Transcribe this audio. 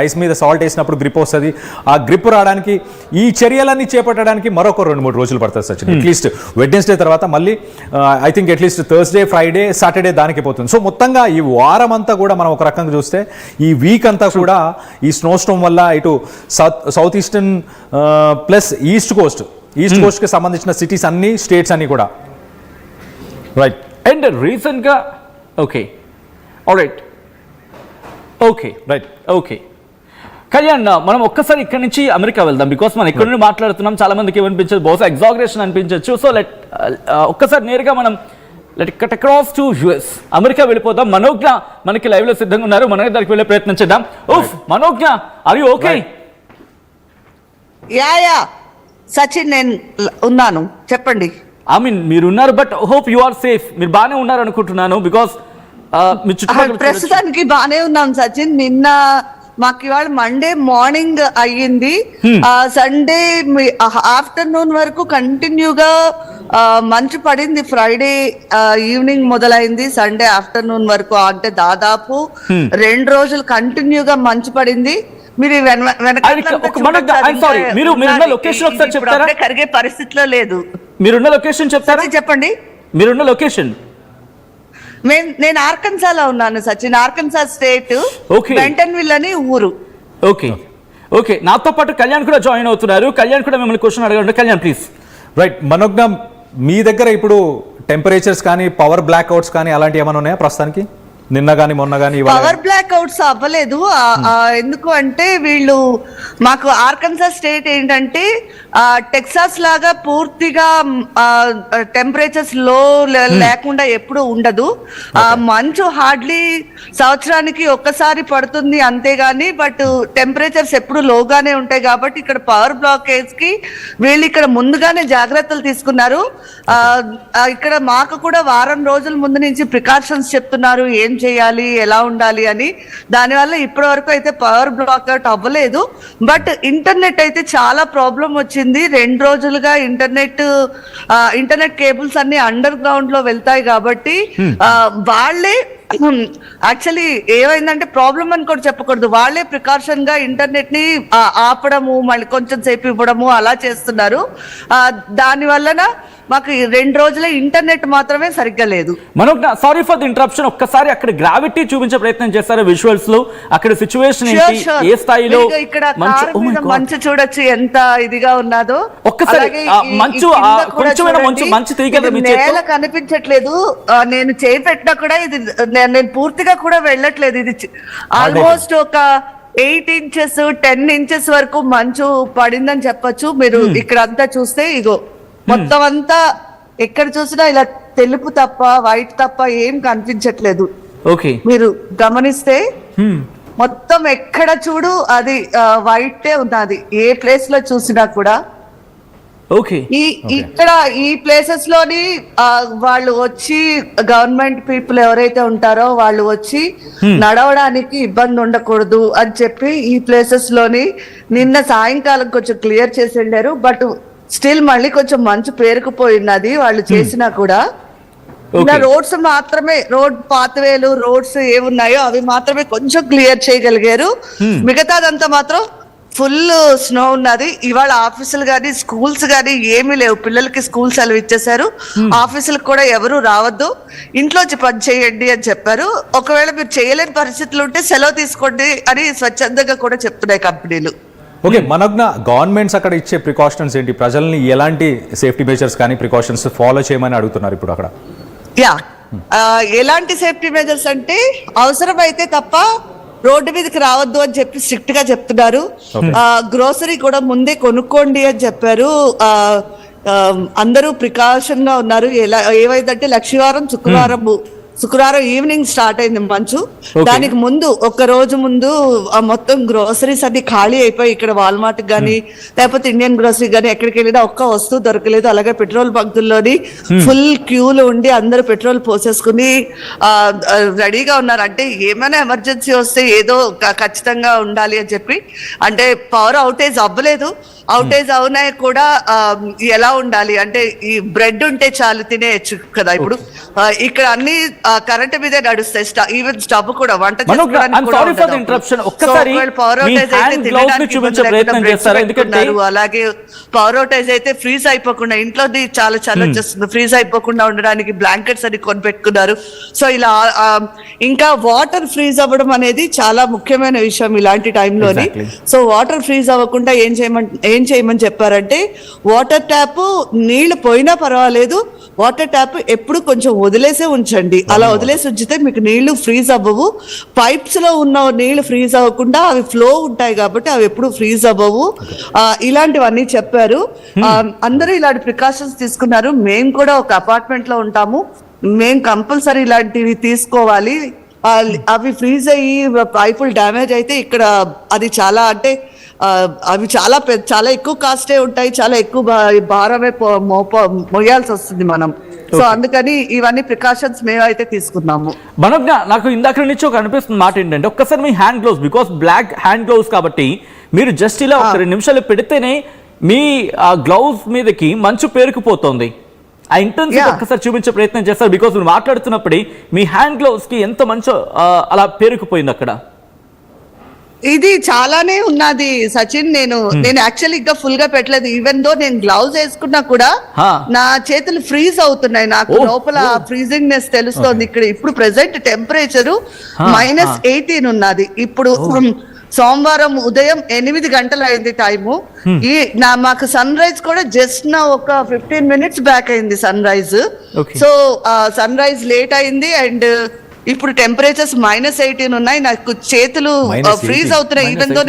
Ice మీద salt వేసినప్పుడు grip వస్తుంది. ఆ గ్రిప్ రావడానికి ఈ చర్యలన్నీ చేపట్టడానికి మరొక 2-3 రోజులు పడుతుంది సచిన్. అట్లీస్ట్ వెడ్నెస్డే తర్వాత మళ్ళీ I think at least Thursday, Friday, Saturday దానికి పోతుంది. సో మొత్తంగా ఈ వారం అంతా కూడా మనం ఒక రకంగా చూస్తే ఈ వీక్ అంతా కూడా ఈ స్నో స్టోమ్ వల్ల ఇటు సౌత్ ఈస్టర్న్ ప్లస్ ఈస్ట్ కోస్ట్కి సంబంధించిన సిటీస్ అన్ని, స్టేట్స్ అన్ని కూడా రైట్. అండ్ రీసెంట్గా okay alright okay right okay Kalyan, మనం ఒక్కసారి ఇక్కడ నుంచి అమెరికా వెళ్దాం. బికాస్ మనం ఇక్కడ నుండి మాట్లాడుతున్నాం, చాలా మందికి ఏమనిపించదు, బహుశా ఎగ్జాగరేషన్ అనిపించవచ్చు. సో ఒక్కసారి నేరుగా మనం cut across to US, America వెళ్ళిపోదాం. మనోజ్ఞ మనకి లైవ్ లో సిద్ధంగా ఉన్నారు, మనకి దానికి వెళ్ళే ప్రయత్నం చేద్దాం. ఓఫ్ Manogna, are you okay? Yeah Sachin, నేను ఉన్నాను, చెప్పండి. ఐ మీన్ మీరు ఉన్నారు, but hope you are safe. మీరు బాగానే ఉన్నారు అనుకుంటున్నాను, బికాస్ ప్రస్తుతానికి బానే ఉన్నాం సచిన్. నిన్న మాకు ఇవాళ మండే మార్నింగ్ అయ్యింది, సండే ఆఫ్టర్నూన్ వరకు కంటిన్యూగా మంచు పడింది. ఫ్రైడే ఈవినింగ్ మొదలైంది, సండే ఆఫ్టర్నూన్ వరకు, అంటే దాదాపు 2 రోజులు కంటిన్యూగా మంచు పడింది. మీరు కరిగే పరిస్థితిలో లేదు. మీరున్న లొకేషన్ చెప్తారా? చెప్పండి. మీరున్న లొకేషన్? నేను ఆర్కన్సాలో ఉన్నాను సచిన్, ఆర్కన్సా స్టేట్, బెంటన్విల్ అని ఊరు. ఓకే ఓకే, నాతో పాటు కళ్యాణ్ కూడా జాయిన్ అవుతున్నారు. కళ్యాణ్ కూడా మిమ్మల్ని క్వశ్చన్ అడగండి. కళ్యాణ్ ప్లీజ్. రైట్ మనోజ్ఞ, మీ దగ్గర ఇప్పుడు టెంపరేచర్స్ కానీ, పవర్ బ్లాక్ అవుట్స్ కానీ అలాంటివి ఏమైనా ఉన్నాయా ప్రస్తుతానికి? నిన్న కానీ మొన్న కానీ పవర్ బ్లాక్ అవుట్స్ అవ్వలేదు. ఎందుకు అంటే వీళ్ళు మాకు ఆర్కన్సా స్టేట్ ఏంటంటే టెక్సాస్ లాగా పూర్తిగా టెంపరేచర్స్ లో లేకుండా ఎప్పుడు ఉండదు. మంచు హార్డ్లీ సంవత్సరానికి ఒక్కసారి పడుతుంది అంతేగాని, బట్ టెంపరేచర్స్ ఎప్పుడు లోగానే ఉంటాయి. కాబట్టి ఇక్కడ పవర్ బ్లాకేజ్ కి వీళ్ళు ఇక్కడ ముందుగానే జాగ్రత్తలు తీసుకున్నారు. ఇక్కడ మాకు కూడా వారం రోజుల ముందు నుంచి ప్రికాషన్స్ చెప్తున్నారు, ఏం చేయాలి, ఎలా ఉండాలి అని. దానివల్ల ఇప్పటి వరకు అయితే పవర్ బ్లాక్అవుట్ అవ్వలేదు. బట్ ఇంటర్నెట్ అయితే చాలా ప్రాబ్లం వచ్చింది. 2 రోజులుగా ఇంటర్నెట్ కేబుల్స్ అన్ని అండర్ గ్రౌండ్ లో వెళ్తాయి కాబట్టి వాళ్ళే యాక్చువల్లీ ఏమైందంటే ప్రాబ్లం అని కూడా చెప్పకూడదు, వాళ్ళే ప్రికాషన్ గా ఇంటర్నెట్ ని ఆపడము, మళ్ళీ కొంచెం సేపు ఇవ్వడము అలా చేస్తున్నారు. దాని వలన మాకు 2 రోజుల ఇంటర్నెట్ మాత్రమే సరిగ్గా లేదు. మనోజ్ఞ, సారీ ఫర్ ది ఇంటరప్షన్. ఒక్కసారి అక్కడ గ్రావిటీ చూపించే ప్రయత్నం చేస్తారా విజువల్స్ లో? అక్కడ సిచువేషన్ ఏంటి, ఏ స్థాయిలో? ఇక్కడ మంచు చూడొచ్చు ఎంత ఇదిగా ఉన్నదో. ఒక్కసారి నేల కనిపించట్లేదు. నేను చేయి పెట్టినా కూడా ఇది నేను పూర్తిగా కూడా వెళ్ళట్లేదు. ఇది ఆల్మోస్ట్ ఒక 8 ఇంచెస్ 10 ఇంచెస్ వరకు మంచు పడిందని చెప్పొచ్చు. మీరు ఇక్కడ అంతా చూస్తే ఇగో మొత్తం అంతా ఎక్కడ చూసినా ఇలా తెలుపు తప్ప, వైట్ తప్ప ఏం కనిపించట్లేదు. ఓకే, మీరు గమనిస్తే మొత్తం ఎక్కడ చూడు అది వైటే ఉన్నది, ఏ ప్లేస్ లో చూసినా కూడా. ఇక్కడ ఈ ప్లేసెస్ లోని వాళ్ళు వచ్చి గవర్నమెంట్ పీపుల్ ఎవరైతే ఉంటారో వాళ్ళు వచ్చి నడవడానికి ఇబ్బంది ఉండకూడదు అని చెప్పి ఈ ప్లేసెస్ లోని నిన్న సాయంకాలం కొంచెం క్లియర్ చేసి వెళ్ళారు. బట్ స్టిల్ మళ్ళీ కొంచెం మంచు పేరుకుపోయినది వాళ్ళు చేసినా కూడా. రోడ్స్ మాత్రమే, రోడ్ పాత్వేలు, రోడ్స్ ఏమున్నాయో అవి మాత్రమే కొంచెం క్లియర్ చేయగలిగారు. మిగతాదంతా మాత్రం ఫుల్ స్నో ఉన్నది. ఇవాళ ఆఫీసులు గానీ, స్కూల్స్ గానీ ఏమీ లేవు. పిల్లలకి స్కూల్ సెలవు ఇచ్చేసారు. ఆఫీసులకు కూడా ఎవరు రావద్దు, ఇంట్లోంచి పని చేయండి అని చెప్పారు. ఒకవేళ మీరు చేయలేని పరిస్థితులు ఉంటే సెలవు తీసుకోండి అని స్వచ్ఛందంగా కూడా చెప్తున్నాయి కంపెనీలు. ఓకే మనోజ్ఞ, గవర్నమెంట్స్ అక్కడ ఇచ్చే ప్రికాషన్స్ ఏంటి? ప్రజల్ని ఎలాంటి సేఫ్టీ మెజర్స్ కానీ ప్రికాషన్స్ ఫాలో చేయమని అడుగుతున్నారు ఇప్పుడు అక్కడ? ఎలాంటి సేఫ్టీ మెజర్స్ అంటే అవసరమైతే తప్ప రోడ్డు మీదకి రావద్దు అని చెప్పి స్ట్రిక్ట్ గా చెప్తున్నారు. గ్రోసరీ కూడా ముందే కొనుక్కోండి అని చెప్పారు. అందరూ ప్రికాషన్ గా ఉన్నారు. ఏవైందంటే శుక్రవారం ఈవినింగ్ స్టార్ట్ అయింది మంచు. దానికి ముందు ఒక రోజు ముందు మొత్తం గ్రోసరీస్ అన్ని ఖాళీ అయిపోయి, ఇక్కడ వాల్మార్ట్ గానీ లేకపోతే ఇండియన్ గ్రోసరీ గానీ ఎక్కడికి వెళ్ళినా ఒక్క వస్తువు దొరకలేదు. అలాగే పెట్రోల్ బంకుల్లోని ఫుల్ క్యూలు ఉండి అందరూ పెట్రోల్ పోసేసుకుని రెడీగా ఉన్నారు. అంటే ఏమైనా ఎమర్జెన్సీ వస్తే ఏదో ఖచ్చితంగా ఉండాలి అని చెప్పి. అంటే పవర్ అవుటేజ్ అవ్వలేదు, అవుటేజ్ అవునా కూడా ఎలా ఉండాలి అంటే ఈ బ్రెడ్ ఉంటే చాలు తినేయచ్చు కదా. ఇప్పుడు ఇక్కడ అన్ని కరెంట్ మీదే నడుస్తాయి, ఈవెన్ స్టవ్ కూడా వంట Manoj, I'm sorry for the interruption. ఒక్కసారి మీ hand gloves ని చూపించే ప్రయత్నం చేస్తారా? ఎందుకంటే అలాగే పవర్ అయితే ఫ్రీజ్ అయిపోకుండా, ఇంట్లోది చాలా చలి వచ్చేస్తుంది, ఫ్రీజ్ అయిపోకుండా ఉండడానికి బ్లాంకెట్స్ అని కొనిపెట్టుకున్నారు. సో ఇలా ఇంకా వాటర్ ఫ్రీజ్ అవ్వడం అనేది చాలా ముఖ్యమైన విషయం ఇలాంటి టైంలోని. సో వాటర్ ఫ్రీజ్ అవ్వకుండా ఏం చేయమని చెప్పారంటే, వాటర్ ట్యాప్ నీళ్లు పోయినా పర్వాలేదు, వాటర్ ట్యాప్ ఎప్పుడు కొంచెం వదిలేసే ఉంచండి. అలా వదిలేసి ఉంచితే మీకు నీళ్లు ఫ్రీజ్ అవ్వవు. పైప్స్ లో ఉన్న నీళ్లు ఫ్రీజ్ అవ్వకుండా అవి ఫ్లో ఉంటాయి కాబట్టి అవి ఎప్పుడు ఫ్రీజ్ అవ్వవు. ఇలాంటివన్నీ చెప్పారు. అందరూ ఇలాంటి ప్రికాషన్స్ తీసుకున్నారు. మేము కూడా ఒక అపార్ట్మెంట్ లో ఉంటాము, మేము కంపల్సరీ ఇలాంటివి తీసుకోవాలి. అవి ఫ్రీజ్ అయ్యి పైపులు డ్యామేజ్ అయితే ఇక్కడ అది చాలా అంటే అవి చాలా ఎక్కువ కాస్టే ఉంటాయి, చాలా ఎక్కువ భారమే మోయాల్సి వస్తుంది మనం. సో అందుకని ఇవన్నీ ప్రికాషన్స్ మేమైతే తీసుకున్నాము. మనోజ్ఞ, నాకు ఇందాక నుంచి ఒక అనిపిస్తుంది మాట ఏంటంటే, ఒక్కసారి మీ hand gloves, because black hand gloves కాబట్టి మీరు జస్ట్ ఇలా ఒక 2 నిమిషాలు పెడితేనే మీ గ్లౌస్ మీదకి మంచు పేరుకుపోతుంది. ఆ ఇంటెన్సిటీ ఒక్కసారి చూపించే ప్రయత్నం చేస్తారు, బికాస్ మీరు మాట్లాడుతున్నప్పుడే మీ హ్యాండ్ గ్లౌస్ కి ఎంత మంచు అలా పేరుకుపోయింది అక్కడ. ఇది చాలానే ఉన్నది సచిన్. నేను యాక్చువల్లీ ఇంకా ఫుల్ గా పెట్టలేదు. ఈవెన్ దో నేను గ్లౌజ్ వేసుకున్నా కూడా నా చేతులు ఫ్రీజ్ అవుతున్నాయి. నాకు లోపల ఫ్రీజింగ్ నెస్ తెలుస్తోంది. ఇక్కడ ఇప్పుడు ప్రెసెంట్ టెంపరేచర్ -18 ఉన్నది. ఇప్పుడు సోమవారం ఉదయం 8 గంటలు అయింది టైము. మాకు సన్ రైజ్ కూడా జస్ట్ నా ఒక 15 మినిట్స్ బ్యాక్ అయింది sunrise. So sunrise late అయింది అండ్ ఇప్పుడు టెంపరేచర్స్ -18 ఉన్నాయి. నాకు చేతులు ఫ్రీజ్ అవుతున్నాయి ఈవెన్ దో